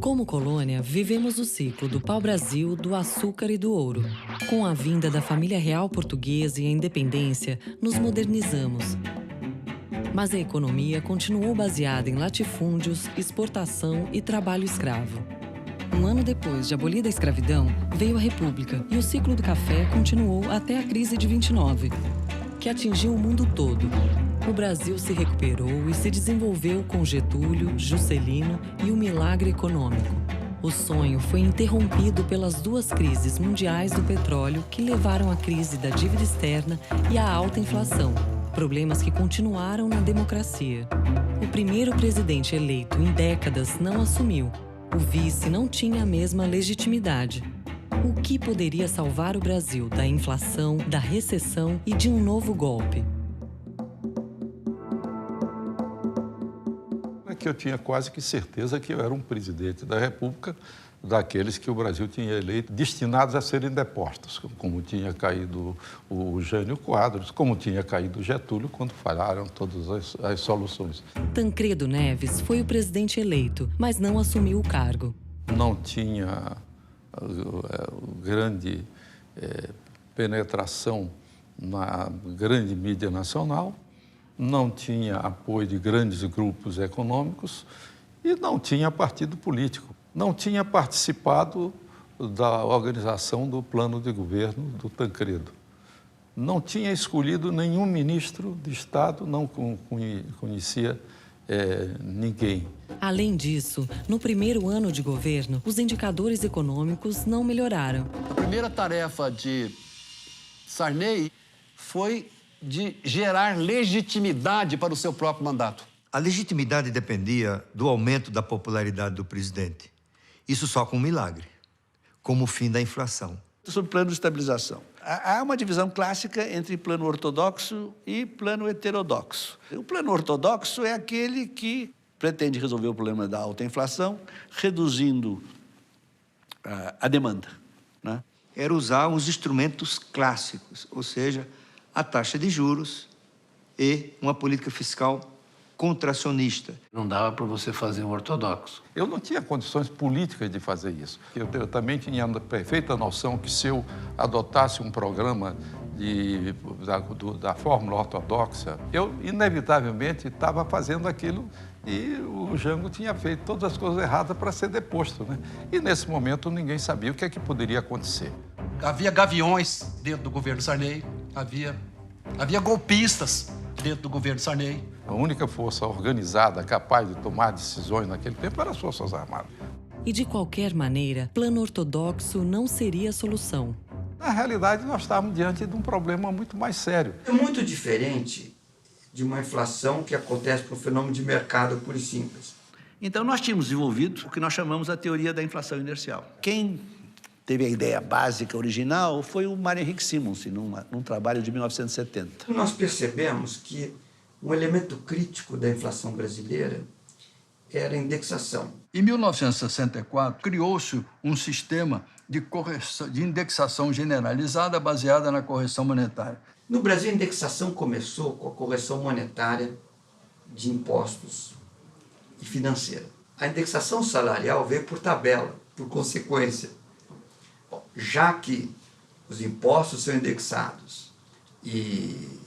Como colônia, vivemos o ciclo do pau-brasil, do açúcar e do ouro. Com a vinda da família real portuguesa e a independência, nos modernizamos. Mas a economia continuou baseada em latifúndios, exportação e trabalho escravo. Um ano depois de abolida a escravidão, veio a República e o ciclo do café continuou até a crise de 29, que atingiu o mundo todo. O Brasil se recuperou e se desenvolveu com Getúlio, Juscelino e o milagre econômico. O sonho foi interrompido pelas duas crises mundiais do petróleo que levaram à crise da dívida externa e à alta inflação, problemas que continuaram na democracia. O primeiro presidente eleito em décadas não assumiu. O vice não tinha a mesma legitimidade. O que poderia salvar o Brasil da inflação, da recessão e de um novo golpe? Que eu tinha quase que certeza que eu era um presidente da República, daqueles que o Brasil tinha eleito, destinados a serem depostos, como tinha caído o Jânio Quadros, como tinha caído o Getúlio, quando falharam todas as soluções. Tancredo Neves foi o presidente eleito, mas não assumiu o cargo. Não tinha grande penetração na grande mídia nacional, não tinha apoio de grandes grupos econômicos e não tinha partido político. Não tinha participado da organização do plano de governo do Tancredo. Não tinha escolhido nenhum ministro de Estado, não conhecia ninguém. Além disso, no primeiro ano de governo, os indicadores econômicos não melhoraram. A primeira tarefa de Sarney foi de gerar legitimidade para o seu próprio mandato. A legitimidade dependia do aumento da popularidade do presidente. Isso só com um milagre, como o fim da inflação. Sobre plano de estabilização. Há uma divisão clássica entre plano ortodoxo e plano heterodoxo. O plano ortodoxo é aquele que pretende resolver o problema da alta inflação, reduzindo a demanda, né? Era usar os instrumentos clássicos, ou seja, a taxa de juros e uma política fiscal contracionista. Não dava para você fazer um ortodoxo. Eu não tinha condições políticas de fazer isso. Eu também tinha a perfeita noção que se eu adotasse um programa da fórmula ortodoxa, eu inevitavelmente estava fazendo aquilo e o Jango tinha feito todas as coisas erradas para ser deposto, né? E nesse momento ninguém sabia o que é que poderia acontecer. Havia gaviões dentro do governo Sarney, havia golpistas dentro do governo Sarney. A única força organizada capaz de tomar decisões naquele tempo era as Forças Armadas. E de qualquer maneira, plano ortodoxo não seria a solução. Na realidade, nós estávamos diante de um problema muito mais sério. É muito diferente de uma inflação que acontece por um fenômeno de mercado puro e simples. Então, nós tínhamos desenvolvido o que nós chamamos a teoria da inflação inercial. Quem teve a ideia básica, original, foi o Mário Henrique Simonsen, num trabalho de 1970. Nós percebemos que um elemento crítico da inflação brasileira era a indexação. Em 1964, criou-se um sistema de indexação generalizada baseada na correção monetária. No Brasil, a indexação começou com a correção monetária de impostos e financeira. A indexação salarial veio por tabela, por consequência. Já que os impostos são indexados e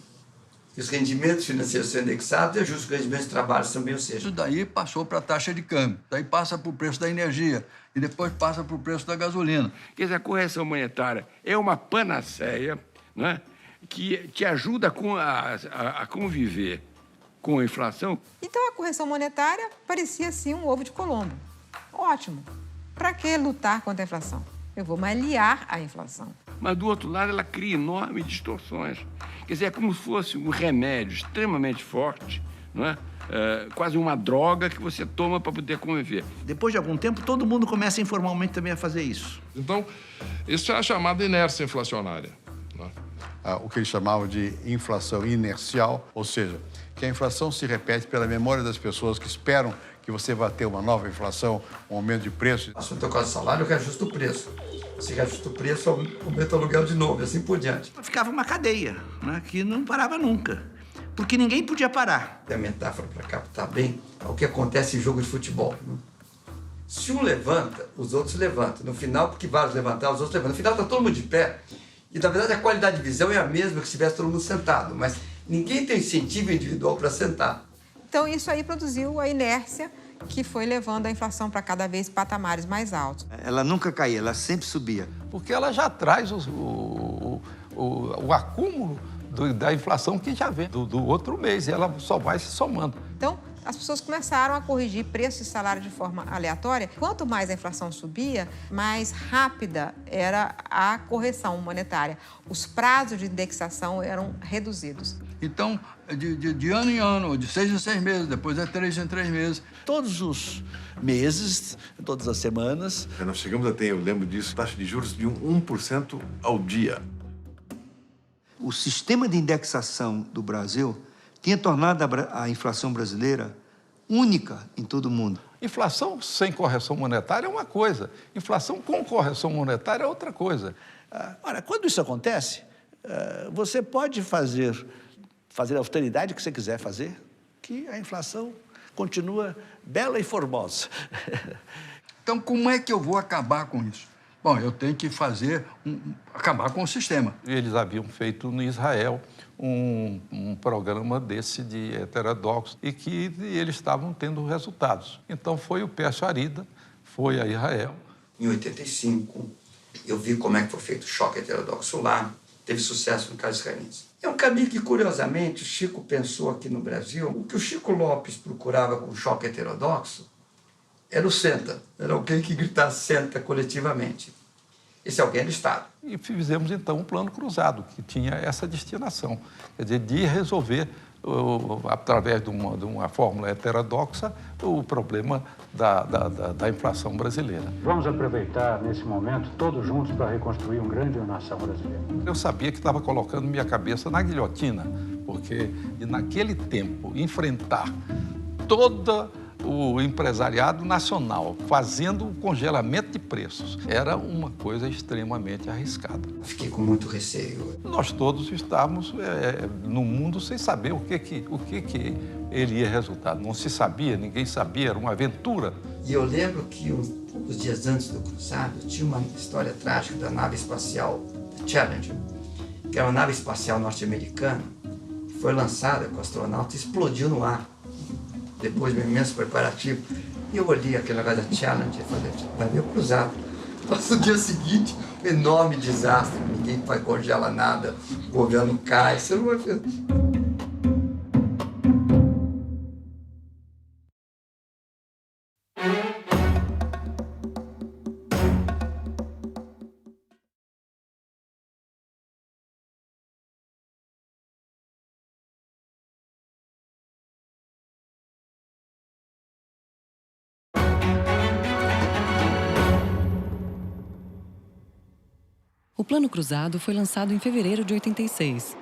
os rendimentos financeiros são indexados, é justo que os rendimentos de trabalho também o sejam. Isso daí passou para a taxa de câmbio, daí passa para o preço da energia e depois passa para o preço da gasolina. Quer dizer, a correção monetária é uma panaceia, né, que te ajuda a conviver com a inflação. Então, a correção monetária parecia, assim, um ovo de Colombo. Ótimo. Para que lutar contra a inflação? Eu vou me aliar à inflação. Mas, do outro lado, ela cria enormes distorções. Quer dizer, é como se fosse um remédio extremamente forte, não é? Quase uma droga que você toma para poder conviver. Depois de algum tempo, todo mundo começa informalmente também a fazer isso. Então, isso é a chamada inércia inflacionária, né? O que eles chamavam de inflação inercial, ou seja, que a inflação se repete pela memória das pessoas que esperam que você vai ter uma nova inflação, um aumento de preço. Se eu tocar o salário, eu reajusto o preço. Se reajusta o preço, aumenta o aluguel de novo, e assim por diante. Ficava uma cadeia, né, que não parava nunca, porque ninguém podia parar. A metáfora para captar bem é o que acontece em jogo de futebol, né? Se um levanta, os outros levantam. No final, porque vários levantaram, os outros levantam. No final está todo mundo de pé. E, na verdade, a qualidade de visão é a mesma que se tivesse todo mundo sentado. Mas ninguém tem incentivo individual para sentar. Então, isso aí produziu a inércia que foi levando a inflação para cada vez patamares mais altos. Ela nunca caía, ela sempre subia. Porque ela já traz o acúmulo da inflação que já vem do outro mês. E ela só vai se somando. Então, as pessoas começaram a corrigir preço e salário de forma aleatória. Quanto mais a inflação subia, mais rápida era a correção monetária. Os prazos de indexação eram reduzidos. Então, de ano em ano, de 6 em 6 meses, depois é 3 em 3 meses. Todos os meses, todas as semanas. Nós chegamos a ter, eu lembro disso, taxa de juros de 1% ao dia. O sistema de indexação do Brasil tinha tornado a inflação brasileira única em todo o mundo. Inflação sem correção monetária é uma coisa. Inflação com correção monetária é outra coisa. Ora, quando isso acontece, você pode fazer a austeridade que você quiser fazer, que a inflação continua bela e formosa. Então, como é que eu vou acabar com isso? Bom, eu tenho que acabar com o sistema. Eles haviam feito no Israel um programa desse de heterodoxo e que eles estavam tendo resultados. Então, foi o Pércio Arida, foi a Israel. Em 85, eu vi como é que foi feito o choque heterodoxo lá. Teve sucesso no caso israelense. É um caminho que, curiosamente, o Chico pensou aqui no Brasil. O que o Chico Lopes procurava com o choque heterodoxo era o senta. Era alguém que gritasse senta coletivamente. Esse alguém era o Estado. E fizemos, então, um plano cruzado, que tinha essa destinação. Quer dizer, de resolver, através de uma fórmula heterodoxa, o problema da inflação brasileira. Vamos aproveitar, nesse momento, todos juntos para reconstruir uma grande nação brasileira. Eu sabia que estava colocando minha cabeça na guilhotina, porque naquele tempo, enfrentar todo o empresariado nacional fazendo o congelamento de preços era uma coisa extremamente arriscada. Fiquei com muito receio. Nós todos estávamos no mundo sem saber o que ele ia resultar. Não se sabia, ninguém sabia, era uma aventura. E eu lembro que poucos dias antes do cruzado tinha uma história trágica da nave espacial Challenger, que era uma nave espacial norte-americana, que foi lançada com astronautas e explodiu no ar. Depois de um imenso preparativo. E eu olhei aquele negócio da Challenger e falei, vai ver o cruzado. Passa o dia seguinte, um enorme desastre, ninguém vai congelar nada, o governo cai, você não vai ver. O Plano Cruzado foi lançado em fevereiro de 86.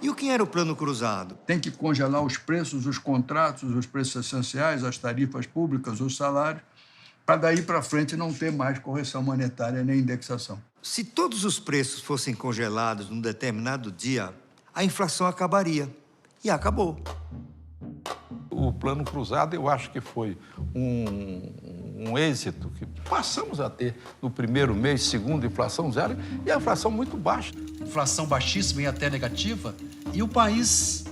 E o que era o Plano Cruzado? Tem que congelar os preços, os contratos, os preços essenciais, as tarifas públicas, os salários, para daí para frente não ter mais correção monetária nem indexação. Se todos os preços fossem congelados num determinado dia, a inflação acabaria. E acabou. O Plano Cruzado, eu acho que foi um êxito que passamos a ter no primeiro mês, segundo, inflação zero, e a inflação muito baixa. Inflação baixíssima e até negativa, e o país,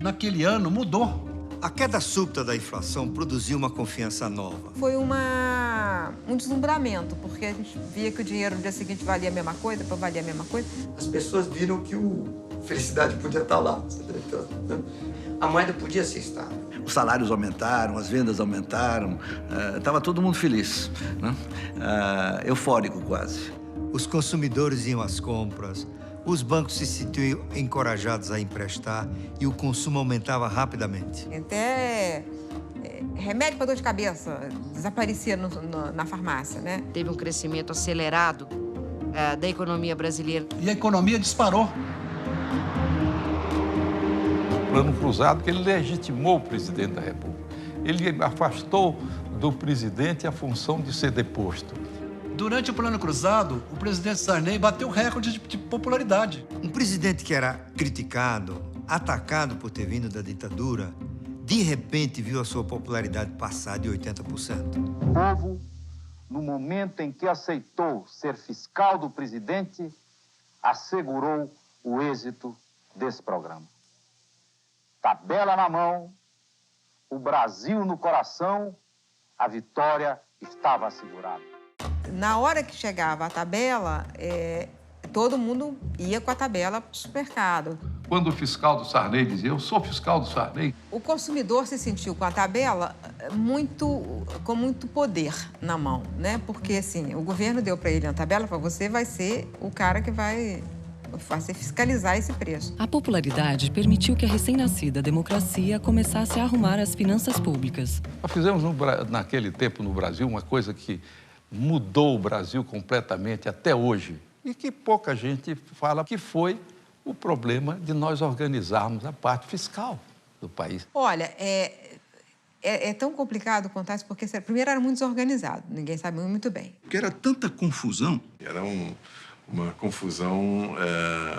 naquele ano, mudou. A queda súbita da inflação produziu uma confiança nova. Foi um deslumbramento, porque a gente via que o dinheiro no dia seguinte valia a mesma coisa, depois valia a mesma coisa. As pessoas viram que a felicidade podia estar lá. A moeda podia ser estável. Os salários aumentaram, as vendas aumentaram, estava todo mundo feliz, né? Eufórico quase. Os consumidores iam às compras, os bancos se sentiam encorajados a emprestar e o consumo aumentava rapidamente. Até remédio para dor de cabeça desaparecia na farmácia, né? Teve um crescimento acelerado da economia brasileira. E a economia disparou. Plano Cruzado, que ele legitimou o presidente da República. Ele afastou do presidente a função de ser deposto. Durante o Plano Cruzado, o presidente Sarney bateu recorde de popularidade. Um presidente que era criticado, atacado por ter vindo da ditadura, de repente viu a sua popularidade passar de 80%. O povo, no momento em que aceitou ser fiscal do presidente, assegurou o êxito desse programa. Tabela na mão, o Brasil no coração, a vitória estava assegurada. Na hora que chegava a tabela, todo mundo ia com a tabela para o supermercado. Quando o fiscal do Sarney dizia, eu sou fiscal do Sarney. O consumidor se sentiu com a tabela com muito poder na mão, né? Porque, assim, o governo deu para ele uma tabela, para você vai ser o cara que vai fiscalizar esse preço. A popularidade permitiu que a recém-nascida democracia começasse a arrumar as finanças públicas. Nós fizemos naquele tempo no Brasil uma coisa que mudou o Brasil completamente até hoje e que pouca gente fala, que foi o problema de nós organizarmos a parte fiscal do país. Olha, é tão complicado contar isso porque, primeiro, era muito desorganizado, ninguém sabia muito bem. Porque era tanta confusão. Era uma confusão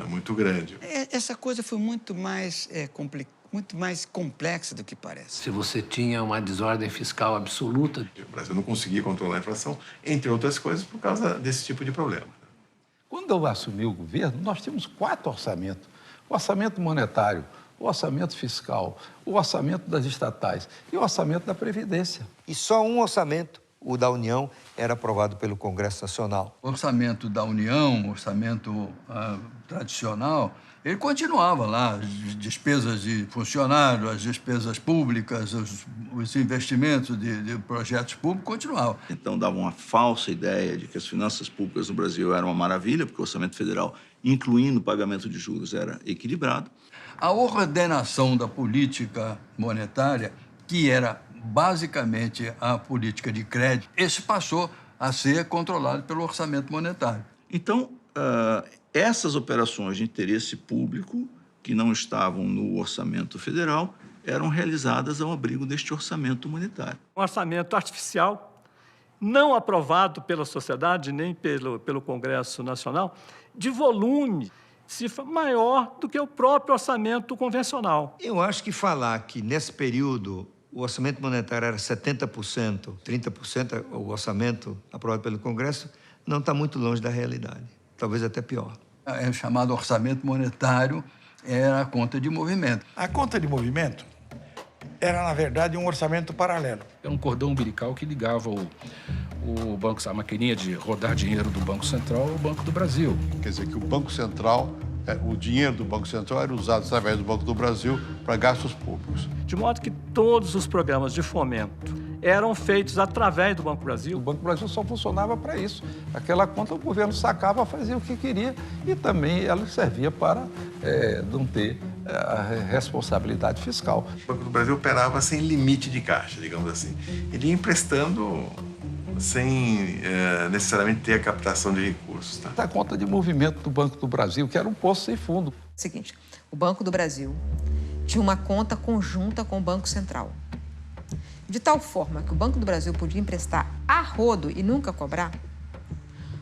muito grande. Essa coisa foi muito mais complexa do que parece. Se você tinha uma desordem fiscal absoluta... O Brasil não conseguia controlar a inflação, entre outras coisas, por causa desse tipo de problema. Quando eu assumi o governo, nós tínhamos 4 orçamentos. O orçamento monetário, o orçamento fiscal, o orçamento das estatais e o orçamento da Previdência. E só um orçamento, o da União, era aprovado pelo Congresso Nacional. O orçamento da União, o orçamento tradicional, ele continuava lá, as despesas de funcionário, as despesas públicas, os investimentos de projetos públicos continuavam. Então dava uma falsa ideia de que as finanças públicas no Brasil eram uma maravilha, porque o orçamento federal, incluindo o pagamento de juros, era equilibrado. A ordenação da política monetária, que era basicamente a política de crédito, esse passou a ser controlado pelo orçamento monetário. Então, essas operações de interesse público, que não estavam no orçamento federal, eram realizadas ao abrigo deste orçamento monetário. Um orçamento artificial, não aprovado pela sociedade, nem pelo Congresso Nacional, de volume, cifra maior do que o próprio orçamento convencional. Eu acho que falar que, nesse período, o orçamento monetário era 70%, 30% o orçamento aprovado pelo Congresso, não está muito longe da realidade. Talvez até pior. É chamado orçamento monetário, era a conta de movimento. A conta de movimento era, na verdade, um orçamento paralelo. É um cordão umbilical que ligava o banco, a maquininha de rodar dinheiro do Banco Central ao Banco do Brasil. Quer dizer que o Banco Central, o dinheiro do Banco Central era usado através do Banco do Brasil para gastos públicos. De modo que todos os programas de fomento eram feitos através do Banco Brasil. O Banco Brasil só funcionava para isso. Aquela conta o governo sacava, fazia o que queria e também ela servia para não ter a responsabilidade fiscal. O Banco do Brasil operava sem limite de caixa, digamos assim. Ele ia emprestando sem necessariamente ter a captação de recursos. Tá? A conta de movimento do Banco do Brasil, que era um poço sem fundo. Seguinte, o Banco do Brasil tinha uma conta conjunta com o Banco Central. De tal forma que o Banco do Brasil podia emprestar a rodo e nunca cobrar,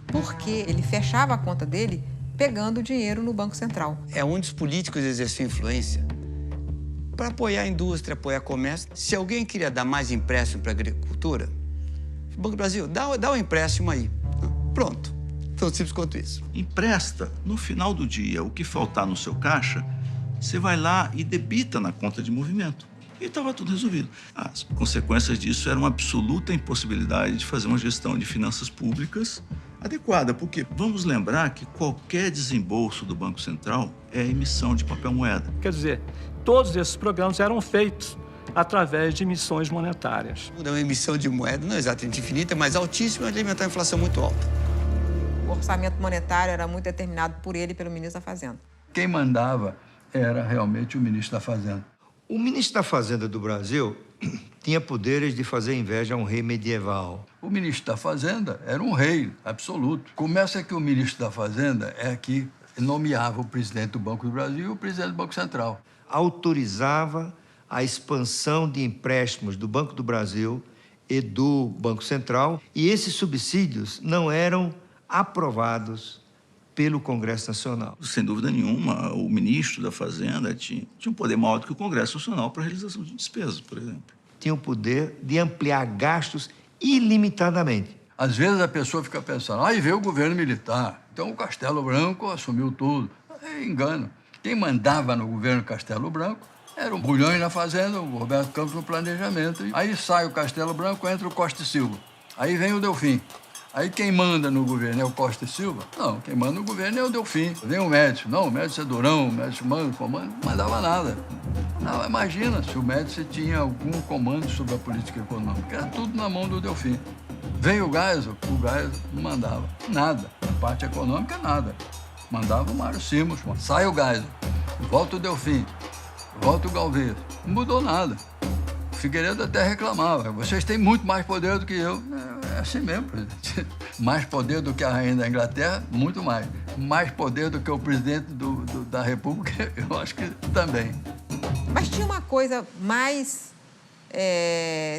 porque ele fechava a conta dele pegando o dinheiro no Banco Central. É onde os políticos exerciam influência para apoiar a indústria, apoiar o comércio. Se alguém queria dar mais empréstimo para a agricultura, o Banco do Brasil, dá um empréstimo aí. Pronto. Tão simples quanto isso. Empresta. No final do dia, o que faltar no seu caixa, você vai lá e debita na conta de movimento. E estava tudo resolvido. As consequências disso eram uma absoluta impossibilidade de fazer uma gestão de finanças públicas adequada, porque vamos lembrar que qualquer desembolso do Banco Central é emissão de papel moeda. Quer dizer, todos esses programas eram feitos através de emissões monetárias. Uma emissão de moeda não é exatamente infinita, mas altíssima, de alimentar a inflação muito alta. O orçamento monetário era muito determinado por ele e pelo ministro da Fazenda. Quem mandava era realmente o ministro da Fazenda. O ministro da Fazenda do Brasil tinha poderes de fazer inveja a um rei medieval. O ministro da Fazenda era um rei absoluto. Começa que o ministro da Fazenda é que nomeava o presidente do Banco do Brasil e o presidente do Banco Central. Autorizava a expansão de empréstimos do Banco do Brasil e do Banco Central, e esses subsídios não eram aprovados pelo Congresso Nacional. Sem dúvida nenhuma, o ministro da Fazenda tinha um poder maior do que o Congresso Nacional para a realização de despesas, por exemplo. Tinha o poder de ampliar gastos ilimitadamente. Às vezes a pessoa fica pensando, aí veio o governo militar, então o Castelo Branco assumiu tudo. É engano. Quem mandava no governo Castelo Branco era o Bulhões na Fazenda, o Roberto Campos no planejamento. Aí sai o Castelo Branco, entra o Costa e Silva. Aí vem o Delfim. Aí quem manda no governo é o Costa e Silva? Não, quem manda no governo é o Delfim. Vem o Médici. Não, o Médici é durão, o Médici manda, comando, não mandava nada. Não, imagina se o Médici tinha algum comando sobre a política econômica. Era tudo na mão do Delfim. Veio o Geisel não mandava nada. A parte econômica, nada. Mandava o Mário Simons. Sai o Geisel, volta o Delfim, volta o Galvez. Não mudou nada. O Figueiredo até reclamava. Vocês têm muito mais poder do que eu. É assim mesmo, presidente. Mais poder do que a rainha da Inglaterra, muito mais. Mais poder do que o presidente da República, eu acho que também. Mas tinha uma coisa mais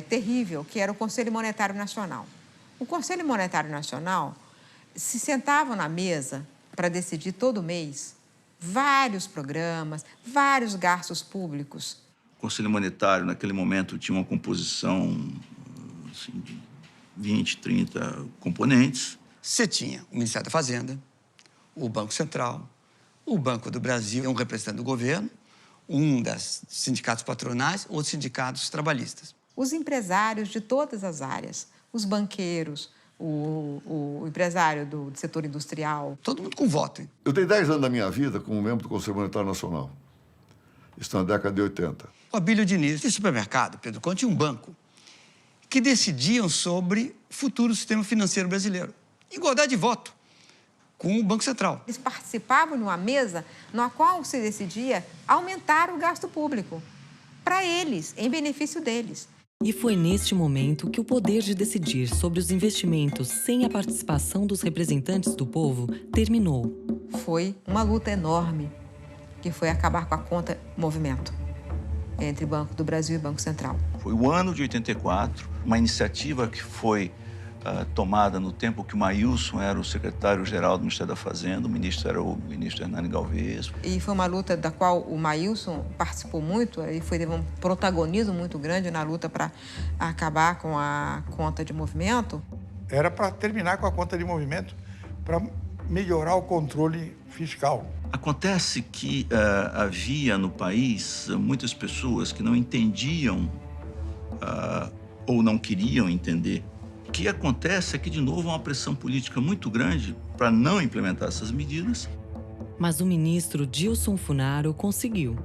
terrível, que era o Conselho Monetário Nacional. O Conselho Monetário Nacional se sentava na mesa para decidir todo mês vários programas, vários gastos públicos. O Conselho Monetário, naquele momento, tinha uma composição assim, de 20, 30 componentes. Você tinha o Ministério da Fazenda, o Banco Central, o Banco do Brasil, um representante do governo, um dos sindicatos patronais, outros sindicatos trabalhistas. Os empresários de todas as áreas, os banqueiros, o empresário do setor industrial. Todo mundo com voto, hein? Eu tenho 10 anos da minha vida como membro do Conselho Monetário Nacional. Isso na década de 80. O Abílio Diniz, esse supermercado, Pedro Conte, tinha um banco que decidiam sobre o futuro do sistema financeiro brasileiro. Igualdade de voto com o Banco Central. Eles participavam de uma mesa na qual se decidia aumentar o gasto público para eles, em benefício deles. E foi neste momento que o poder de decidir sobre os investimentos sem a participação dos representantes do povo terminou. Foi uma luta enorme, que foi acabar com a conta movimento entre Banco do Brasil e Banco Central. Foi o ano de 84, uma iniciativa que foi tomada no tempo que o Maílson era o secretário-geral do Ministério da Fazenda, o ministro era o ministro Hernani Galvez. E foi uma luta da qual o Maílson participou muito, e teve um protagonismo muito grande na luta para acabar com a conta de movimento. Era para terminar com a conta de movimento, para melhorar o controle fiscal. Acontece que havia no país muitas pessoas que não entendiam ou não queriam entender. O que acontece é que, de novo, há uma pressão política muito grande para não implementar essas medidas. Mas o ministro Dilson Funaro conseguiu.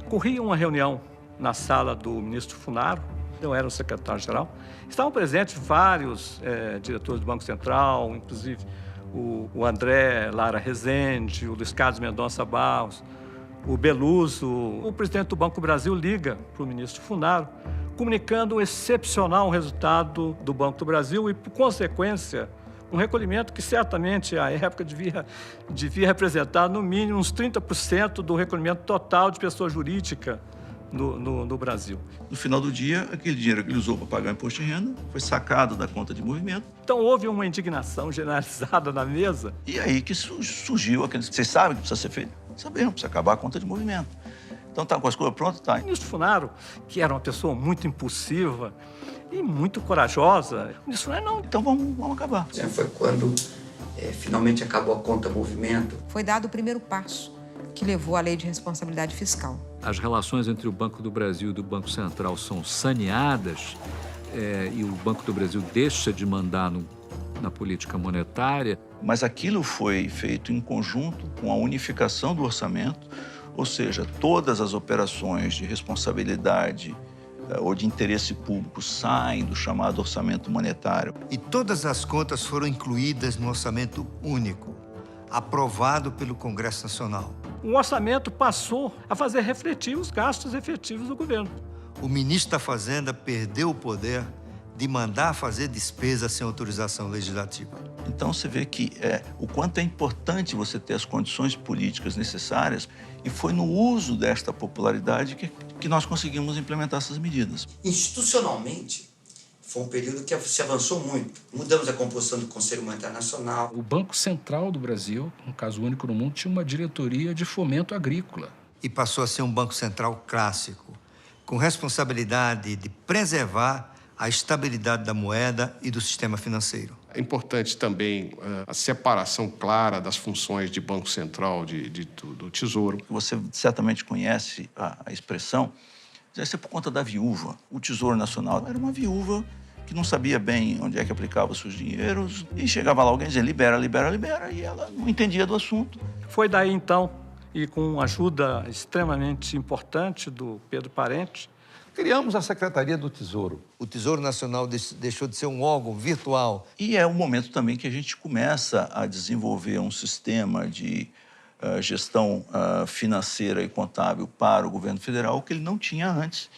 Corria uma reunião na sala do ministro Funaro, eu era o secretário-geral. Estavam presentes vários diretores do Banco Central, inclusive o André Lara Rezende, o Luiz Carlos Mendonça Barros, o Beluso. O presidente do Banco do Brasil liga para o ministro Funaro, comunicando o excepcional resultado do Banco do Brasil e, por consequência, um recolhimento que certamente, à época, devia representar, no mínimo, uns 30% do recolhimento total de pessoa jurídica no Brasil. No final do dia, aquele dinheiro que ele usou para pagar o imposto de renda foi sacado da conta de movimento. Então, houve uma indignação generalizada na mesa. E aí que surgiu aquele... Vocês sabem o que precisa ser feito? Sabemos, precisa acabar a conta de movimento. Então, tá com as coisas prontas? Tá. O ministro Funaro, que era uma pessoa muito impulsiva e muito corajosa, o ministro Funaro, não, então vamos acabar. Foi quando finalmente acabou a conta movimento. Foi dado o primeiro passo que levou à Lei de Responsabilidade Fiscal. As relações entre o Banco do Brasil e do Banco Central são saneadas e o Banco do Brasil deixa de mandar na política monetária. Mas aquilo foi feito em conjunto com a unificação do orçamento, ou seja, todas as operações de responsabilidade ou de interesse público saem do chamado orçamento monetário. E todas as contas foram incluídas no orçamento único, aprovado pelo Congresso Nacional. O orçamento passou a fazer refletir os gastos efetivos do governo. O ministro da Fazenda perdeu o poder de mandar fazer despesa sem autorização legislativa. Então você vê que o quanto é importante você ter as condições políticas necessárias, e foi no uso desta popularidade que nós conseguimos implementar essas medidas. Institucionalmente, Foi um período que se avançou muito. Mudamos a composição do Conselho Monetário Nacional. O Banco Central do Brasil, um caso único no mundo, tinha uma diretoria de fomento agrícola. E passou a ser um Banco Central clássico, com responsabilidade de preservar a estabilidade da moeda e do sistema financeiro. É importante também a separação clara das funções de Banco Central do Tesouro. Você certamente conhece a expressão, deve ser por conta da viúva. O Tesouro Nacional era uma viúva que não sabia bem onde é que aplicava seus dinheiros e chegava lá alguém dizendo libera, libera, libera, e ela não entendia do assunto. Foi daí, então, e com ajuda extremamente importante do Pedro Parente, criamos a Secretaria do Tesouro. O Tesouro Nacional deixou de ser um órgão virtual. E é um momento também que a gente começa a desenvolver um sistema de gestão financeira e contábil para o governo federal que ele não tinha antes.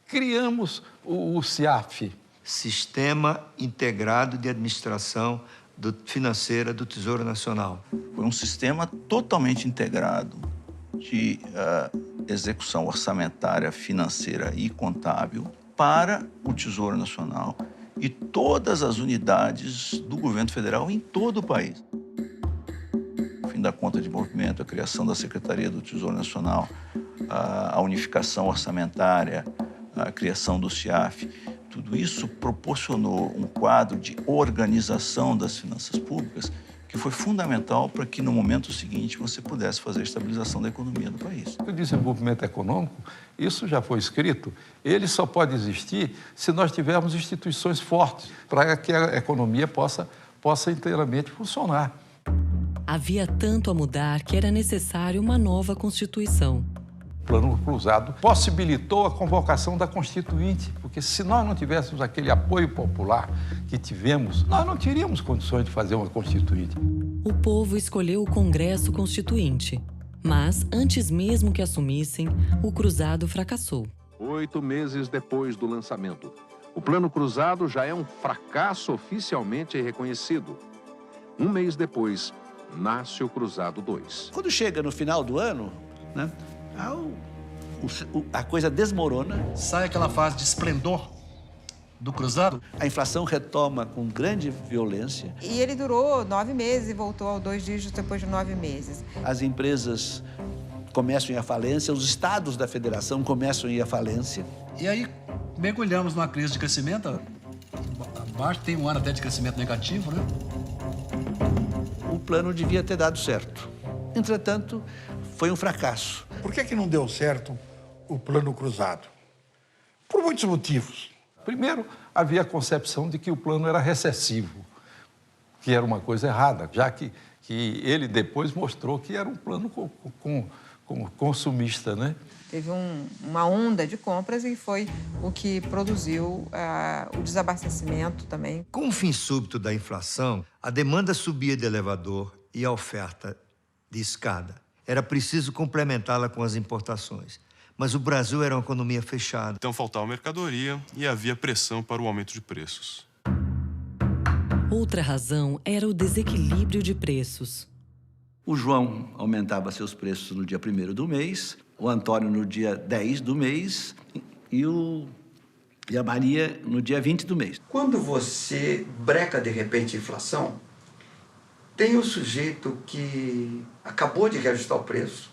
Criamos o CIAF. Sistema Integrado de Administração Financeira do Tesouro Nacional. Foi um sistema totalmente integrado de execução orçamentária, financeira e contábil para o Tesouro Nacional e todas as unidades do governo federal em todo o país. O fim da conta de movimento, a criação da Secretaria do Tesouro Nacional, a unificação orçamentária, a criação do CIAF, tudo isso proporcionou um quadro de organização das finanças públicas que foi fundamental para que, no momento seguinte, você pudesse fazer a estabilização da economia do país. O desenvolvimento econômico, isso já foi escrito, ele só pode existir se nós tivermos instituições fortes para que a economia possa inteiramente funcionar. Havia tanto a mudar que era necessário uma nova Constituição. O Plano Cruzado possibilitou a convocação da Constituinte, porque se nós não tivéssemos aquele apoio popular que tivemos, nós não teríamos condições de fazer uma Constituinte. O povo escolheu o Congresso Constituinte, mas antes mesmo que assumissem, o Cruzado fracassou. 8 meses depois do lançamento, o Plano Cruzado já é um fracasso oficialmente reconhecido. Um mês depois, nasce o Cruzado 2. Quando chega no final do ano, né? A coisa desmorona. Sai aquela fase de esplendor do Cruzado. A inflação retoma com grande violência. E ele durou 9 meses e voltou ao 2 dígitos depois de 9 meses. As empresas começam a ir à falência, os estados da federação começam a ir à falência. E aí, mergulhamos numa crise de crescimento. Abaixo tem um ano até de crescimento negativo, né? O plano devia ter dado certo. Entretanto, foi um fracasso. Por que não deu certo o Plano Cruzado? Por muitos motivos. Primeiro, havia a concepção de que o plano era recessivo, que era uma coisa errada, já que ele depois mostrou que era um plano consumista, né? Teve uma onda de compras e foi o que produziu o desabastecimento também. Com o fim súbito da inflação, a demanda subia de elevador e a oferta de escada. Era preciso complementá-la com as importações. Mas o Brasil era uma economia fechada. Então faltava mercadoria e havia pressão para o aumento de preços. Outra razão era o desequilíbrio de preços. O João aumentava seus preços no dia 1º do mês, o Antônio no dia 10 do mês e a Maria no dia 20 do mês. Quando você breca de repente a inflação, tem o sujeito que acabou de reajustar o preço.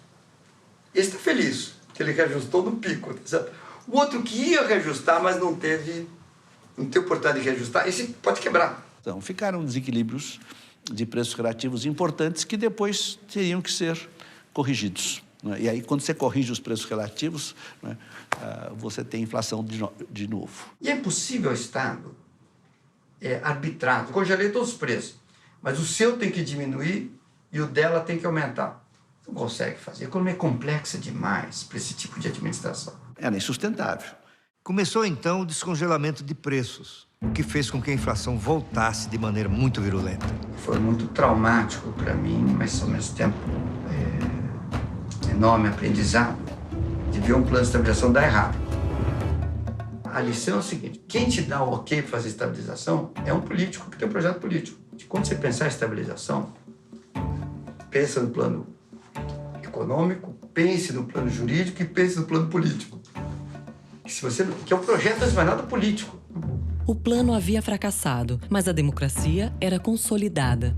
Esse está feliz, que ele reajustou no pico. Tá? O outro que ia reajustar, mas não teve oportunidade de reajustar, esse pode quebrar. Então, ficaram desequilíbrios de preços relativos importantes que depois teriam que ser corrigidos. Né? E aí, quando você corrige os preços relativos, né, você tem inflação de novo. E é possível o Estado arbitrar. Congelei todos os preços. Mas o seu tem que diminuir e o dela tem que aumentar. Não consegue fazer. A economia é complexa demais para esse tipo de administração. Era insustentável. Começou, então, o descongelamento de preços, o que fez com que a inflação voltasse de maneira muito virulenta. Foi muito traumático para mim, mas, ao mesmo tempo, enorme aprendizado de ver um plano de estabilização dar errado. A lição é o seguinte: quem te dá o ok para fazer estabilização é um político que tem um projeto político. Quando você pensar em estabilização, pensa no plano econômico, pense no plano jurídico e pense no plano político. Que é um projeto, mas nada político. O plano havia fracassado, mas a democracia era consolidada.